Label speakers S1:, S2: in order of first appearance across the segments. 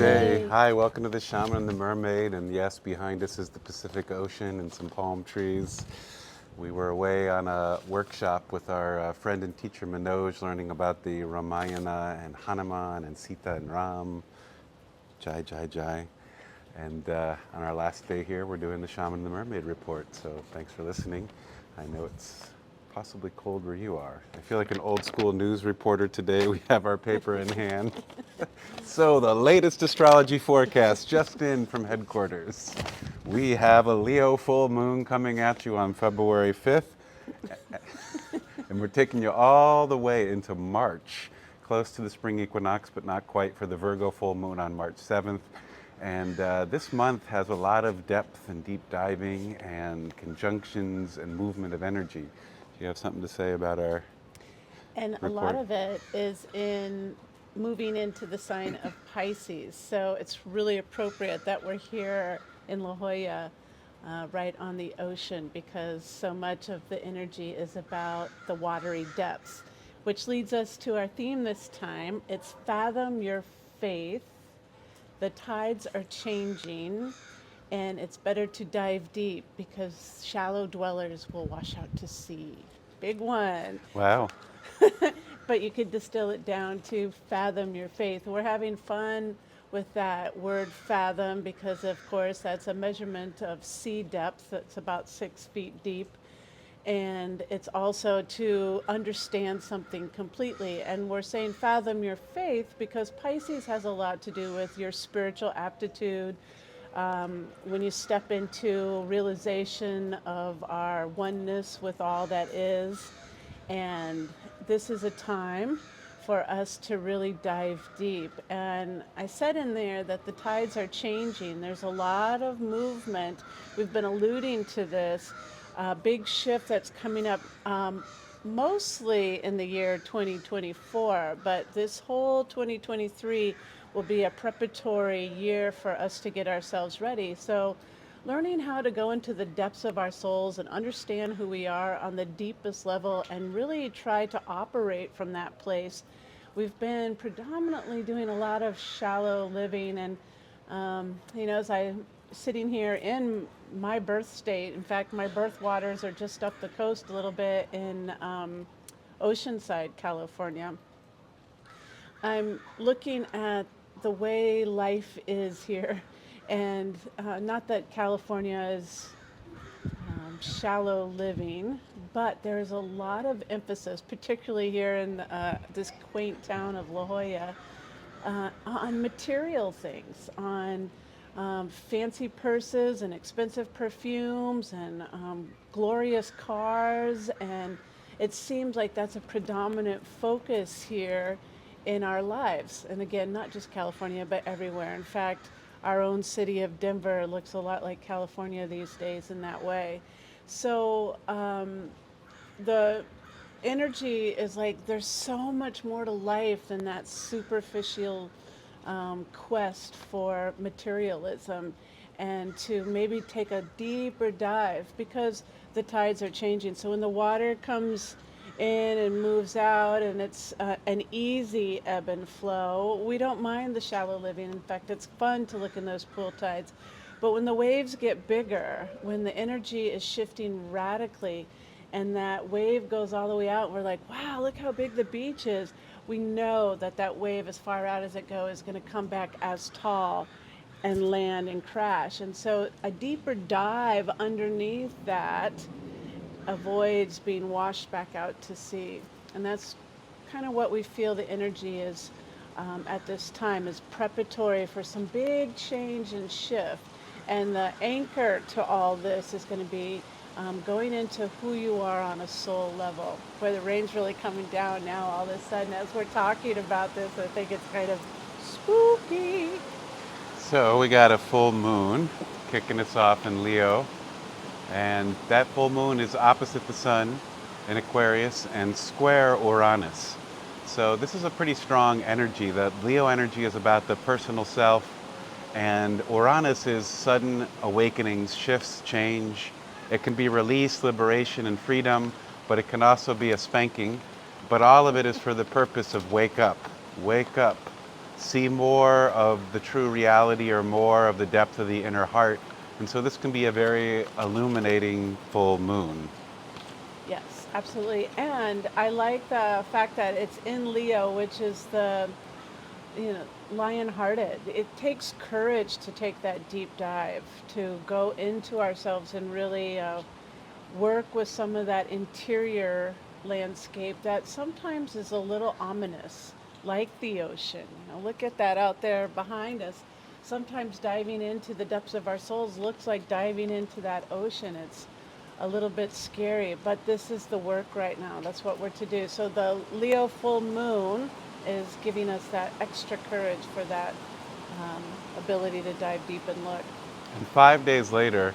S1: day.
S2: Hey.
S1: Hi, welcome to the Shaman and the Mermaid. And yes, behind us is the Pacific Ocean and some palm trees. We were away on a workshop with our friend and teacher Manoj, learning about the Ramayana and Hanuman and Sita and Ram. Jai, Jai, Jai. And on our last day here, we're doing the Shaman and the Mermaid report. So thanks for listening. I know it's possibly cold where you are. I feel like an old school news reporter today. We have our paper in hand. So the latest astrology forecast just in from headquarters. We have a Leo full moon coming at you on February 5th. And we're taking you all the way into March, close to the spring equinox, but not quite, for the Virgo full moon on March 7th. And this month has a lot of depth and deep diving and conjunctions and movement of energy. Do you have something to say about our
S2: And a lot of it is in moving into the sign of Pisces. So it's really appropriate that we're here in La Jolla, right on the ocean, because so much of the energy is about the watery depths, which leads us to our theme this time. It's Fathom Your Faith. The tides are changing, and it's better to dive deep because shallow dwellers will wash out to sea. Big one.
S1: Wow.
S2: But you could distill it down to fathom your faith. We're having fun with that word fathom because, of course, that's a measurement of sea depth. That's about 6 feet deep. And it's also to understand something completely. And we're saying fathom your faith because Pisces has a lot to do with your spiritual aptitude. When you step into realization of our oneness with all that is. And this is a time for us to really dive deep. And I said in there that the tides are changing. There's a lot of movement. We've been alluding to this big shift that's coming up mostly in the year 2024, but this whole 2023 will be a preparatory year for us to get ourselves ready. So learning how to go into the depths of our souls and understand who we are on the deepest level and really try to operate from that place. We've been predominantly doing a lot of shallow living, and as I'm sitting here in my birth state, in fact, my birth waters are just up the coast a little bit in Oceanside, California. I'm looking at the way life is here. And not that California is shallow living, but there is a lot of emphasis, particularly here in this quaint town of La Jolla, on material things, on fancy purses and expensive perfumes and glorious cars. And it seems like that's a predominant focus here in our lives. And again, not just California, but everywhere. In fact, our own city of Denver looks a lot like California these days in that way. So the energy is like there's so much more to life than that superficial quest for materialism, and to maybe take a deeper dive because the tides are changing. So when the water comes in and moves out, and it's an easy ebb and flow, we don't mind the shallow living. In fact, it's fun to look in those pool tides. But when the waves get bigger, when the energy is shifting radically, and that wave goes all the way out, we're like, wow, look how big the beach is. We know that that wave, as far out as it goes, is going to come back as tall and land and crash. And so a deeper dive underneath that avoids being washed back out to sea. And that's kind of what we feel the energy is at this time, is preparatory for some big change and shift. And the anchor to all this is going to be going into who you are on a soul level. Where the rain's really coming down now all of a sudden as we're talking about this. I think it's kind of spooky.
S1: So we got a full moon kicking us off in Leo. And that full moon is opposite the sun in Aquarius and square Uranus. So this is a pretty strong energy. The Leo energy is about the personal self, and Uranus is sudden awakenings, shifts, change. It can be release, liberation, and freedom, but it can also be a spanking. But all of it is for the purpose of wake up, wake up. see more of the true reality or more of the depth of the inner heart. And so this can be a very illuminating full moon.
S2: Yes, absolutely. And I like the fact that it's in Leo, which is the, you know, lion-hearted. It takes courage to take that deep dive, to go into ourselves and really work with some of that interior landscape that sometimes is a little ominous, like the ocean. You know, look at that out there behind us. Sometimes diving into the depths of our souls looks like diving into that ocean. It's a little bit scary, but this is the work right now. That's what we're to do. So the Leo full moon is giving us that extra courage for that ability to dive deep and look.
S1: And 5 days later,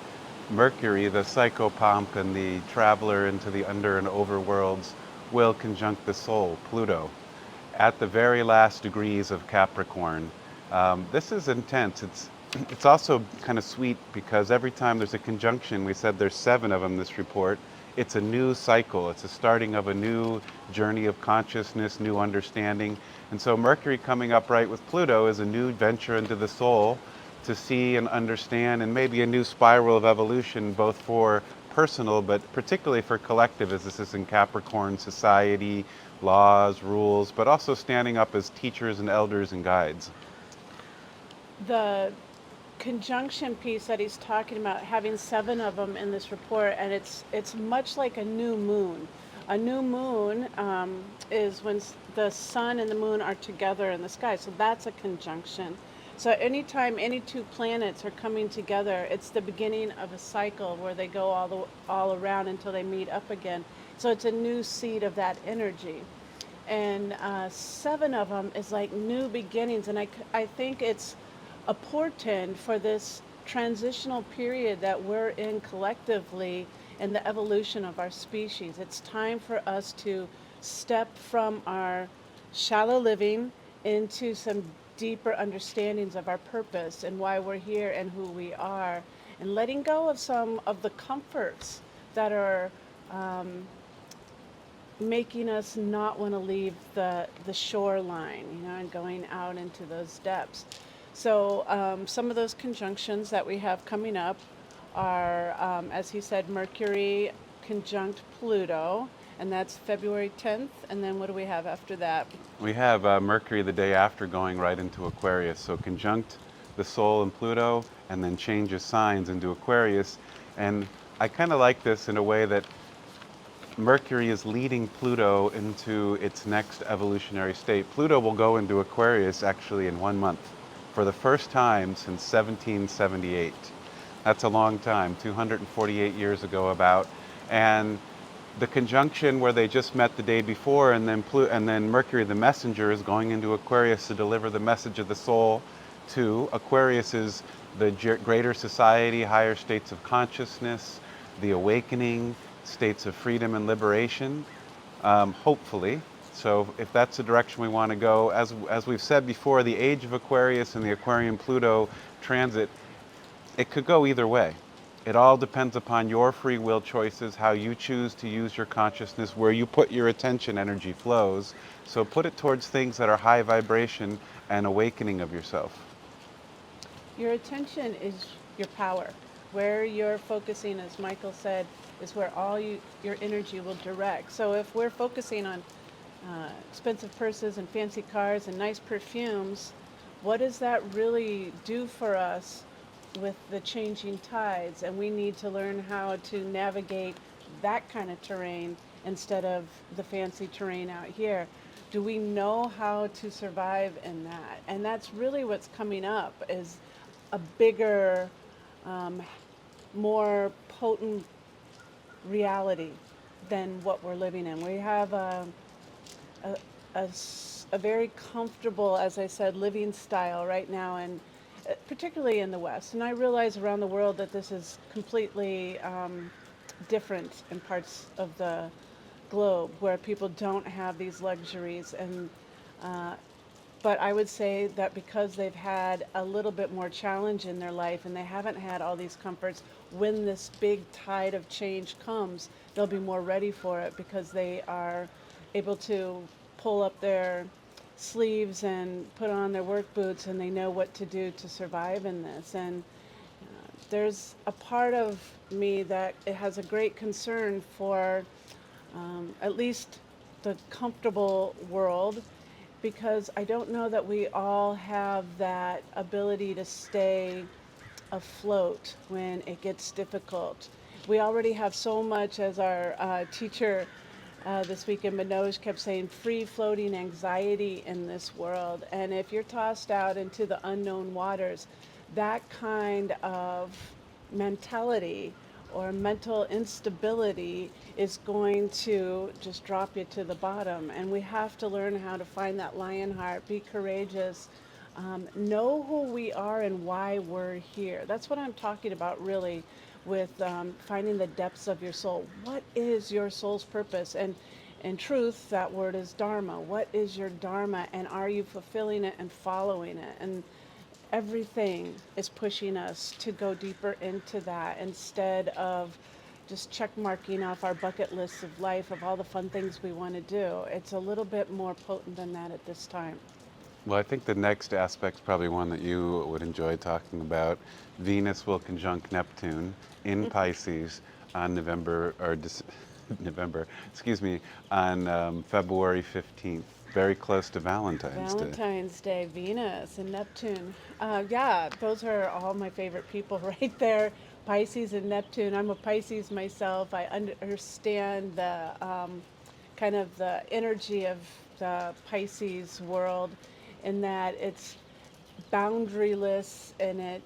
S1: Mercury, the psychopomp and the traveler into the under and overworlds, will conjunct the soul, Pluto, at the very last degrees of Capricorn. This is intense. It's also kind of sweet because every time there's a conjunction, we said there's 7 of them in this report, it's a new cycle. It's a starting of a new journey of consciousness, new understanding. And so Mercury coming up right with Pluto is a new venture into the soul to see and understand, and maybe a new spiral of evolution, both for personal, but particularly for collective, as this is in Capricorn, society, laws, rules, but also standing up as teachers and elders and guides.
S2: The conjunction piece that he's talking about, having 7 of them in this report, and it's much like a new moon. A new moon is when the sun and the moon are together in the sky, so that's a conjunction. So anytime any 2 planets are coming together, it's the beginning of a cycle where they go all around until they meet up again. So it's a new seed of that energy. And 7 of them is like new beginnings, and I think it's a portent for this transitional period that we're in collectively in the evolution of our species. It's time for us to step from our shallow living into some deeper understandings of our purpose and why we're here and who we are, and letting go of some of the comforts that are making us not want to leave the shoreline, you know, and going out into those depths. So some of those conjunctions that we have coming up are, as he said, Mercury conjunct Pluto, and that's February 10th. And then what do we have after that?
S1: We have Mercury the day after going right into Aquarius, so conjunct the soul and Pluto, and then changes signs into Aquarius. And I kind of like this in a way that Mercury is leading Pluto into its next evolutionary state. Pluto will go into Aquarius actually in 1 month for the first time since 1778. That's a long time, 248 years ago about. And the conjunction where they just met the day before, and then Mercury the messenger is going into Aquarius to deliver the message of the soul to Aquarius is the greater society, higher states of consciousness, the awakening, states of freedom and liberation, hopefully. So if that's the direction we want to go, as we've said before, the age of Aquarius and the Aquarian Pluto transit, it could go either way. It all depends upon your free will choices, how you choose to use your consciousness, where you put your attention energy flows. So put it towards things that are high vibration and awakening of yourself.
S2: Your attention is your power. Where you're focusing, as Michael said, is where all your energy will direct. So if we're focusing on expensive purses and fancy cars and nice perfumes, what does that really do for us with the changing tides? And we need to learn how to navigate that kind of terrain instead of the fancy terrain out here. Do we know how to survive in that? And that's really what's coming up, is a bigger, more potent reality than what we're living in. We have a very comfortable, as I said, living style right now, and particularly in the West. And I realize around the world that this is completely different in parts of the globe where people don't have these luxuries. And but I would say that because they've had a little bit more challenge in their life and they haven't had all these comforts, when this big tide of change comes, they'll be more ready for it because they are able to pull up their sleeves and put on their work boots, and they know what to do to survive in this. And there's a part of me that it has a great concern for at least the comfortable world, because I don't know that we all have that ability to stay afloat when it gets difficult. We already have so much, as our teacher this week in Manoj kept saying, free floating anxiety in this world. And if you're tossed out into the unknown waters, that kind of mentality or mental instability is going to just drop you to the bottom. And we have to learn how to find that lion heart, be courageous, know who we are and why we're here. That's what I'm talking about, really, with finding the depths of your soul. What is your soul's purpose? And in truth, that word is Dharma. What is your Dharma, and are you fulfilling it and following it? And everything is pushing us to go deeper into that, instead of just check marking off our bucket lists of life of all the fun things we want to do. It's a little bit more potent than that at this time.
S1: Well, I think the next aspect's probably one that you would enjoy talking about. Venus will conjunct Neptune in Pisces on November, excuse me, on February 15th, very close to Valentine's Day.
S2: Valentine's Day, Venus and Neptune. Yeah, those are all my favorite people right there. Pisces and Neptune. I'm a Pisces myself. I understand the kind of the energy of the Pisces world, in that it's boundaryless and it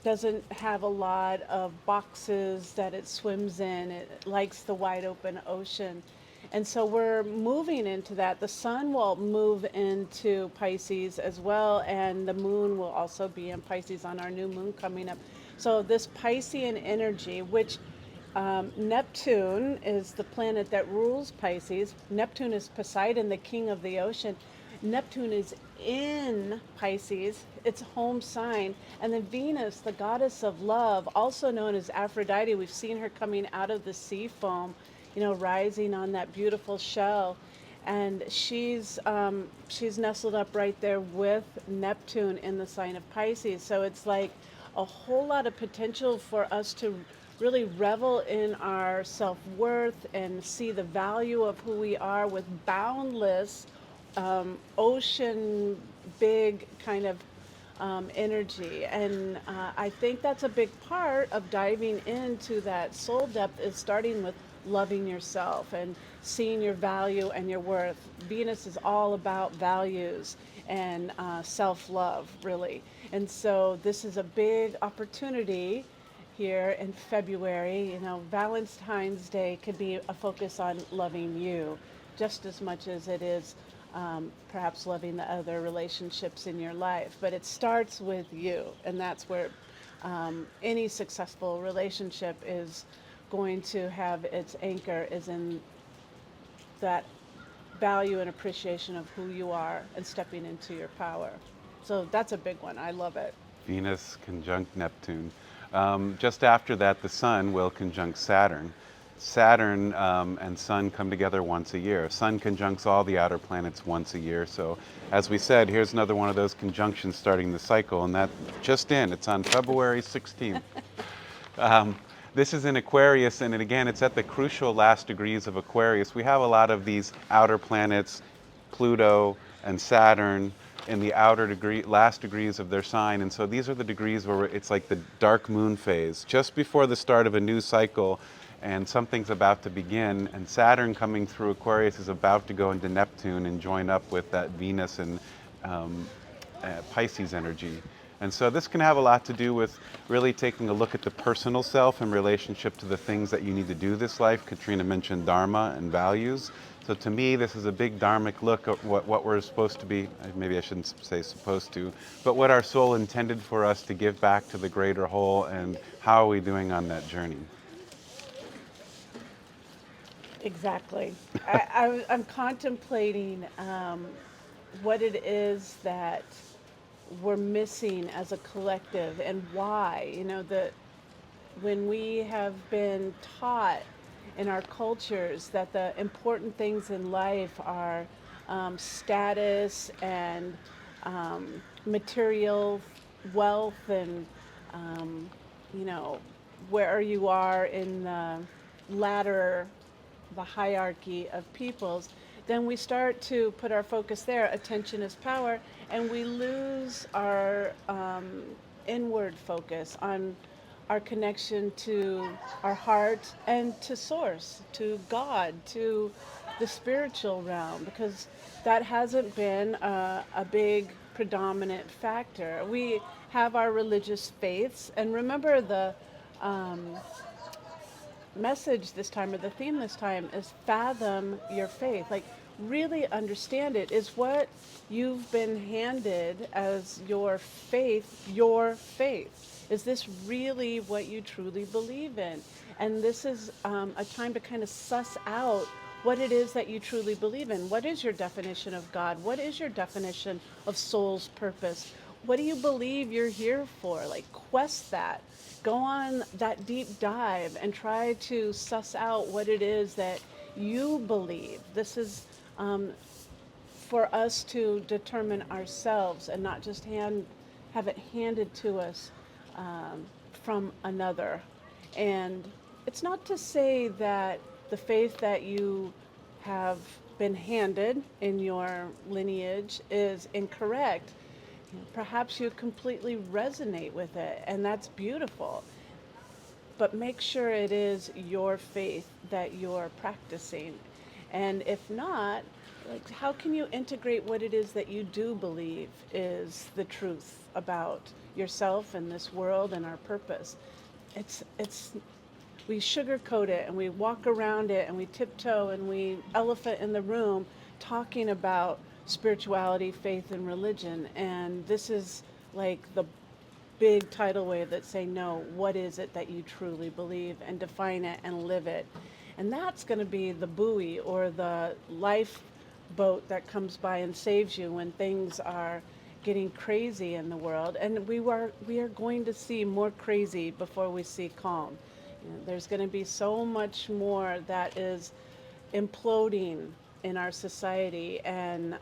S2: doesn't have a lot of boxes that it swims in. It likes the wide open ocean. And so we're moving into that. The sun will move into Pisces as well, and the moon will also be in Pisces on our new moon coming up. So this Piscean energy, which Neptune is the planet that rules Pisces. Neptune is Poseidon, the king of the ocean. Neptune is in Pisces, its home sign. And then Venus, the goddess of love, also known as Aphrodite, we've seen her coming out of the sea foam, rising on that beautiful shell. And she's nestled up right there with Neptune in the sign of Pisces. So it's like a whole lot of potential for us to really revel in our self-worth and see the value of who we are, with boundless ocean big kind of energy. And I think that's a big part of diving into that soul depth, is starting with loving yourself and seeing your value and your worth. Venus is all about values and self-love, really. And so this is a big opportunity here in February. Valentine's Day could be a focus on loving you just as much as it is perhaps loving the other relationships in your life. But it starts with you, and that's where any successful relationship is going to have its anchor, is in that value and appreciation of who you are and stepping into your power. So that's a big one. I love it.
S1: Venus conjunct Neptune. Just after that, the Sun will conjunct Saturn. Saturn and Sun come together once a year. Sun conjuncts all the outer planets once a year. So, as we said, here's another one of those conjunctions starting the cycle, and that just in. It's on February 16th. This is in Aquarius, and again, it's at the crucial last degrees of Aquarius. We have a lot of these outer planets, Pluto and Saturn, in the last degrees of their sign. And so these are the degrees where it's like the dark moon phase, just before the start of a new cycle, and something's about to begin. And Saturn coming through Aquarius is about to go into Neptune and join up with that Venus and Pisces energy. And so this can have a lot to do with really taking a look at the personal self in relationship to the things that you need to do this life. Katrina mentioned Dharma and values. So to me, this is a big dharmic look at what we're supposed to be, maybe I shouldn't say supposed to, but what our soul intended for us to give back to the greater whole, and how are we doing on that journey?
S2: Exactly. I'm contemplating what it is that we're missing as a collective, and why. When we have been taught in our cultures that the important things in life are status and material wealth and, um, you know, where you are in the ladder, the hierarchy of peoples, then we start to put our focus there. Attention is power, and we lose our inward focus on our connection to our heart and to source, to God, to the spiritual realm, because that hasn't been a big predominant factor. We have our religious faiths, and remember the message this time, or the theme this time, is fathom your faith. Like, really understand it. Is what you've been handed as your faith your faith? Is this really what you truly believe in? And this is a time to kind of suss out what it is that you truly believe in. What is your definition of God? What is your definition of soul's purpose? What do you believe you're here for? Like, quest that. Go on that deep dive and try to suss out what it is that you believe. This is for us to determine ourselves and not just have it handed to us from another. And it's not to say that the faith that you have been handed in your lineage is incorrect. Perhaps you completely resonate with it, and that's beautiful. But make sure it is your faith that you're practicing. And if not, like, how can you integrate what it is that you do believe is the truth about yourself and this world and our purpose? It's we sugarcoat it and we walk around it and we tiptoe and we elephant in the room talking about spirituality, faith, and religion. And this is like the big tidal wave that's saying, no, what is it that you truly believe, and define it and live it. And that's going to be the buoy or the lifeboat that comes by and saves you when things are getting crazy in the world. And we are going to see more crazy before we see calm. You know, there's going to be so much more that is imploding in our society and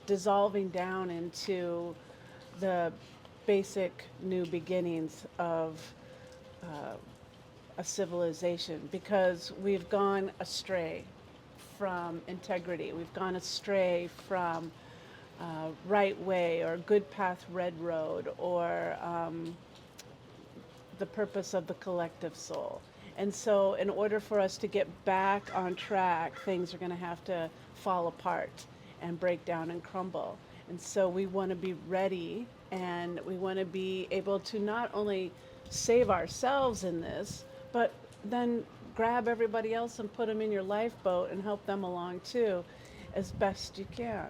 S2: dissolving down into the basic new beginnings of a civilization, because we've gone astray from integrity. We've gone astray from right way or good path, red road, or the purpose of the collective soul. And so in order for us to get back on track, things are going to have to fall apart and break down and crumble. And so we want to be ready, and we want to be able to not only save ourselves in this, but then grab everybody else and put them in your lifeboat and help them along too, as best you can.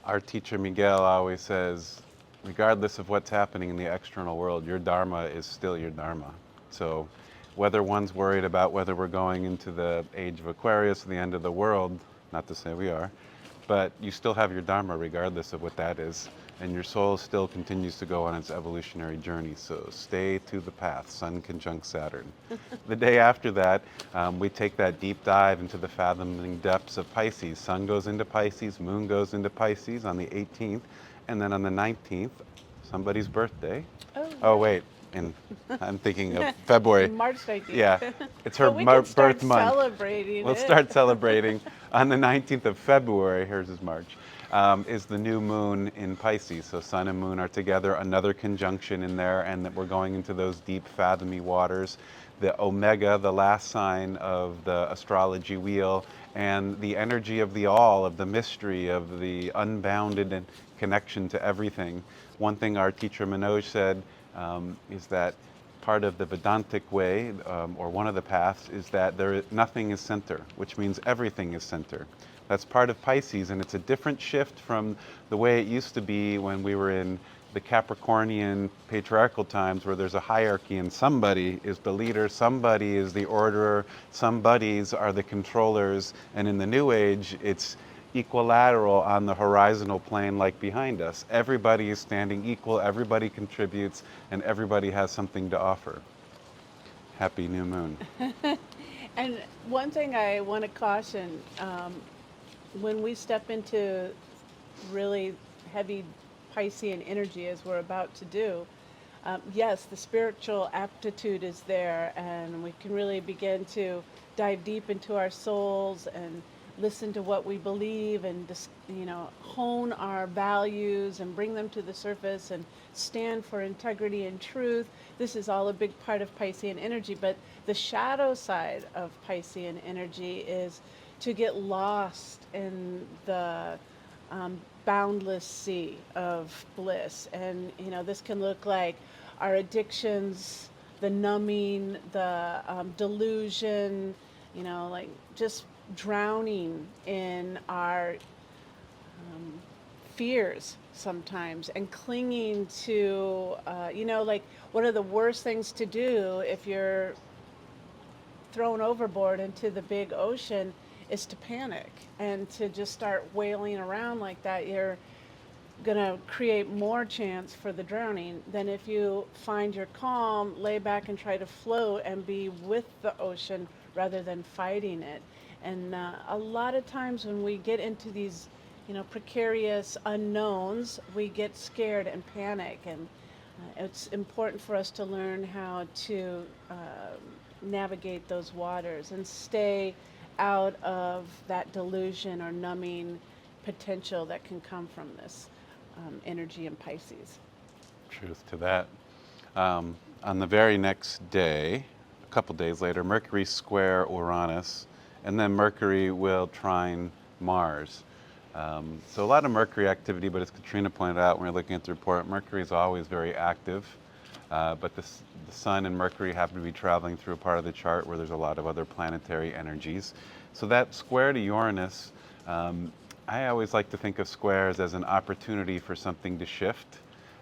S1: Our teacher Miguel always says, regardless of what's happening in the external world, your Dharma is still your Dharma. So whether one's worried about whether we're going into the age of Aquarius or the end of the world, not to say we are, but you still have your Dharma regardless of what that is. And your soul still continues to go on its evolutionary journey. So stay to the path, Sun conjunct Saturn. The day after that, we take that deep dive into the fathoming depths of Pisces. Sun goes into Pisces, Moon goes into Pisces on the 18th. And then on the 19th, somebody's birthday. Oh, wait. I'm thinking of February.
S2: March 19th.
S1: Yeah, it's her
S2: But we can start
S1: birth month.
S2: celebrating
S1: We'll
S2: it.
S1: start celebrating on the 19th of February. Hers is March. Is the new moon in Pisces. So Sun and Moon are together, another conjunction in there, and that we're going into those deep fathomy waters. The Omega, the last sign of the astrology wheel, and the energy of the all, of the mystery, of the unbounded and connection to everything. One thing our teacher Manoj said is that part of the Vedantic way, or one of the paths, is that nothing is center, which means everything is center. That's part of Pisces, and it's a different shift from the way it used to be when we were in the Capricornian patriarchal times, where there's a hierarchy and somebody is the leader, somebody is the orderer, some buddies are the controllers, and in the New Age, it's equilateral on the horizontal plane like behind us. Everybody is standing equal, everybody contributes, and everybody has something to offer. Happy new moon.
S2: And one thing I want to caution, when we step into really heavy Piscean energy, as we're about to do, yes, the spiritual aptitude is there, and we can really begin to dive deep into our souls and listen to what we believe, and just, hone our values and bring them to the surface and stand for integrity and truth. This is all a big part of Piscean energy, but the shadow side of Piscean energy is to get lost in the boundless sea of bliss. And, this can look like our addictions, the numbing, the delusion, like just drowning in our fears sometimes, and clinging to, like one of the worst things to do if you're thrown overboard into the big ocean is to panic and to just start wailing around like that. You're going to create more chance for the drowning than if you find your calm, lay back and try to float and be with the ocean rather than fighting it. And a lot of times when we get into these, precarious unknowns, we get scared and panic. And it's important for us to learn how to navigate those waters and stay out of that delusion or numbing potential that can come from this energy in Pisces.
S1: Truth to that. On the very next day, a couple days later, Mercury square Uranus, and then Mercury will trine Mars. So a lot of Mercury activity, but as Katrina pointed out when we were looking at the report, Mercury is always very active, but the Sun and Mercury happen to be traveling through a part of the chart where there's a lot of other planetary energies. So that square to Uranus, I always like to think of squares as an opportunity for something to shift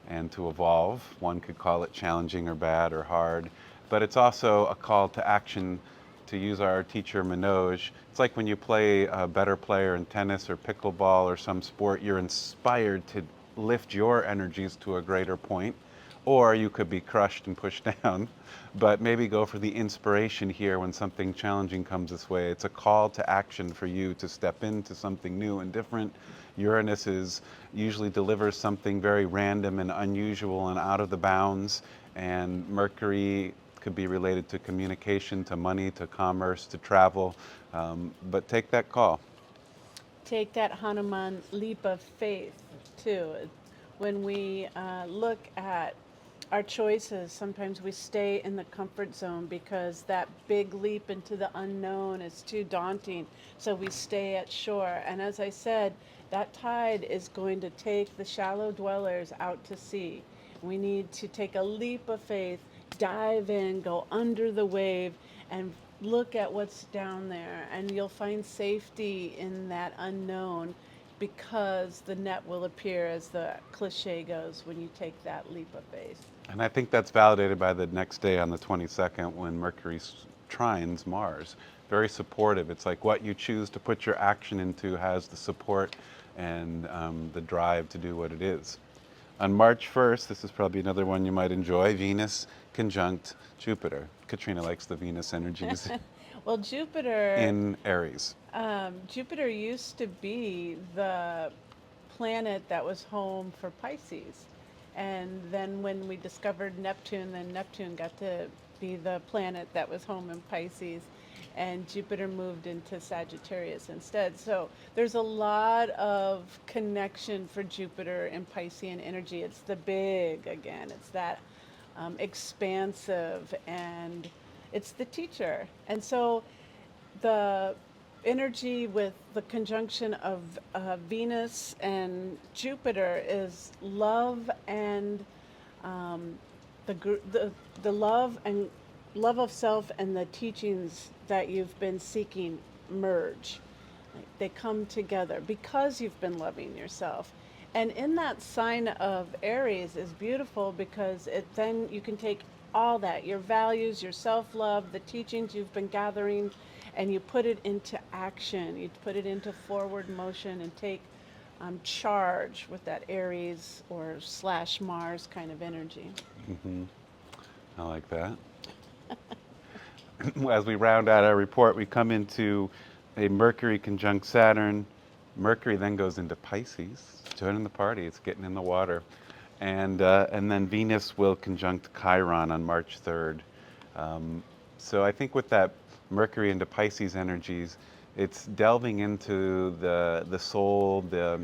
S1: and to evolve. One could call it challenging or bad or hard, but it's also a call to action. To use our teacher Manoj, it's like when you play a better player in tennis or pickleball or some sport, you're inspired to lift your energies to a greater point, or you could be crushed and pushed down, but maybe go for the inspiration here when something challenging comes this way. It's a call to action for you to step into something new and different. Uranus usually delivers something very random and unusual and out of the bounds, and Mercury could be related to communication, to money, to commerce, to travel, but take that call.
S2: Take that Hanuman leap of faith too. When we look at our choices, sometimes we stay in the comfort zone because that big leap into the unknown is too daunting. So we stay at shore. And as I said, that tide is going to take the shallow dwellers out to sea. We need to take a leap of faith, dive in, go under the wave, and look at what's down there. And you'll find safety in that unknown, because the net will appear, as the cliche goes, when you take that leap of faith.
S1: And I think that's validated by the next day on the 22nd when Mercury trines Mars. Very supportive. It's like what you choose to put your action into has the support and the drive to do what it is. On March 1st, this is probably another one you might enjoy, Venus conjunct Jupiter. Katrina likes the Venus energies.
S2: Well, Jupiter
S1: in Aries.
S2: Jupiter used to be the planet that was home for Pisces. And then when we discovered Neptune, then Neptune got to be the planet that was home in Pisces, and Jupiter moved into Sagittarius instead. So there's a lot of connection for Jupiter in Piscean energy. It's the big again. It's that expansive, and it's the teacher. And so the energy with the conjunction of Venus and Jupiter is love, and the love of self and the teachings that you've been seeking merge. They come together because you've been loving yourself. And in that sign of Aries is beautiful, because then you can take all that, your values, your self-love, the teachings you've been gathering, and you put it into action. You put it into forward motion and take charge with that Aries or / Mars kind of energy.
S1: Mm-hmm. I like that. As we round out our report, we come into a Mercury conjunct Saturn, Mercury then goes into Pisces, joining the party. It's getting in the water. And then Venus will conjunct Chiron on March 3rd. So I think with that Mercury into Pisces energies, it's delving into the soul, the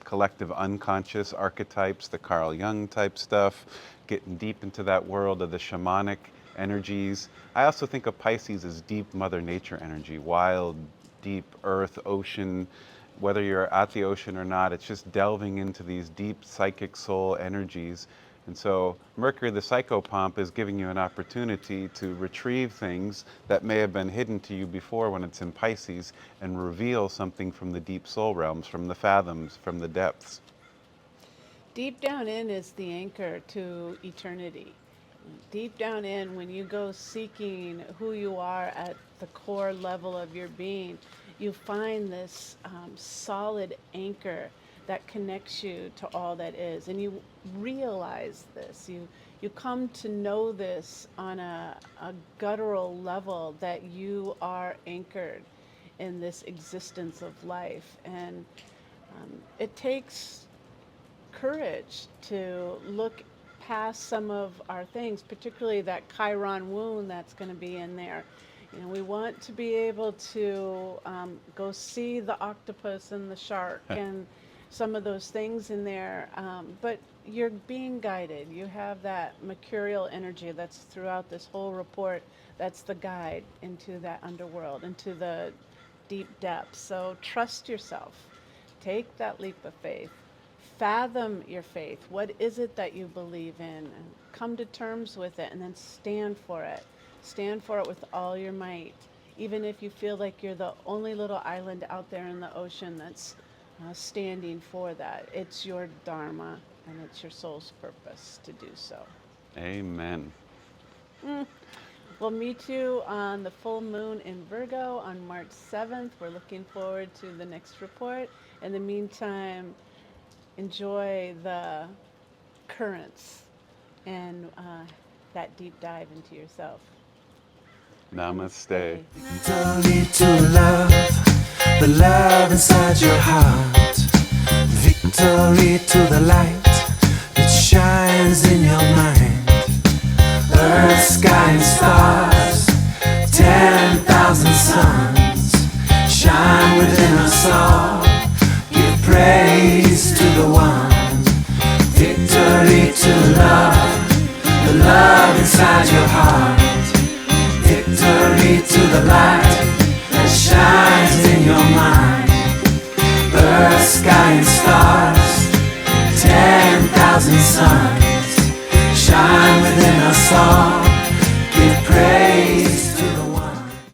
S1: collective unconscious archetypes, the Carl Jung type stuff, getting deep into that world of the shamanic energies. I also think of Pisces as deep Mother Nature energy, wild, deep earth, ocean. Whether you're at the ocean or not, it's just delving into these deep psychic soul energies. And so Mercury, the psychopomp, is giving you an opportunity to retrieve things that may have been hidden to you before when it's in Pisces and reveal something from the deep soul realms, from the fathoms, from the depths.
S2: Deep down in is the anchor to eternity. Deep down in, when you go seeking who you are at the core level of your being, you find this solid anchor that connects you to all that is. And you realize this. You come to know this on a guttural level, that you are anchored in this existence of life. And it takes courage to look past some of our things, particularly that Chiron wound that's going to be in there. You know, we want to be able to go see the octopus and the shark and some of those things in there, but you're being guided. You have that mercurial energy that's throughout this whole report. That's the guide into that underworld, into the deep depths. So trust yourself. Take that leap of faith. Fathom your faith. What is it that you believe in? And come to terms with it, and then stand for it. Stand for it with all your might. Even if you feel like you're the only little island out there in the ocean that's standing for that. It's your Dharma, and it's your soul's purpose to do so.
S1: Amen.
S2: We'll meet you on the full moon in Virgo on March 7th. We're looking forward to the next report. In the meantime, enjoy the currents and that deep dive into yourself.
S1: Namaste.
S3: Victory to love, the love inside your heart. Victory to the light that shines in your mind. Earth, sky and stars, 10,000 suns shine within us all. Give praise to the one. Victory to love, the love inside your heart. Victory to the light that shines in your mind. Earth, sky and stars, 10,000 suns shine within us all.